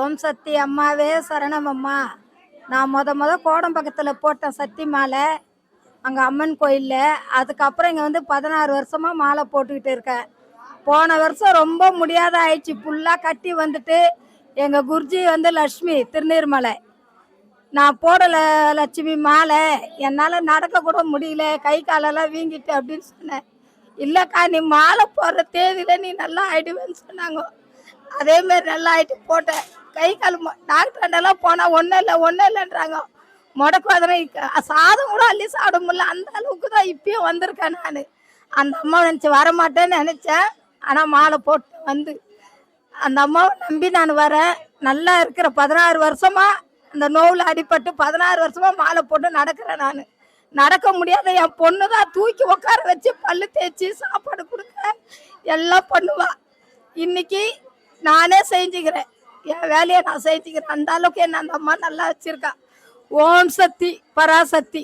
ஓம் சக்தி அம்மாவே சரணம் அம்மா. நான் முத கோடம்பக்கத்தில் போட்டேன் சக்தி மாலை, அங்கே அம்மன் கோயிலில். அதுக்கப்புறம் இங்கே வந்து 16 வருஷமாக மாலை போட்டுக்கிட்டு இருக்கேன். போன வருஷம் ரொம்ப முடியாத ஆயிடுச்சு, ஃபுல்லாக கட்டி வந்துட்டு. எங்கள் குருஜி வந்து லட்சுமி திருநீர்மலை. நான் போடலை லட்சுமி மாலை, என்னால் நடக்க கூட முடியல, கை காலெல்லாம் வீங்கிட்டு அப்படின்னு சொன்னேன். இல்லைக்கா, நீ மாலை போடுற தேதியில் நீ நல்லா ஆயிடுவேன்னு சொன்னாங்க. அதேமாரி நல்லா ஆயிட்டு போட்டேன். கை கால் டாக்டர்லாம் போனால் ஒன்றும் இல்லைன்றாங்க. முடக்கு அதனை சாதம் கூட அள்ளி சாப்பிட முடியல, அந்த அளவுக்கு தான் இப்பயும் வந்திருக்கேன் நான். அந்த அம்மா நினச்சி வரமாட்டேன்னு நினச்சேன், ஆனால் மாலை போட்டு வந்து அந்த அம்மாவை நம்பி நான் வரேன். நல்லா இருக்கிற 16 வருஷமா அந்த நோவில் அடிபட்டு 16 வருஷமா மாலை போட்டு நடக்கிறேன். நான் நடக்க முடியாத என் பொண்ணு தான் தூக்கி உட்கார வச்சு பல்லு தேய்ச்சி சாப்பாடு கொடுக்க எல்லாம் பண்ணுவா. இன்னைக்கு நானே செஞ்சுக்கிறேன், என் வேலையை நான் செஞ்சுக்கிறேன். அந்த அளவுக்கு என்ன அந்த அம்மா நல்லா வச்சிருக்கா. ஓம் சக்தி பராசக்தி.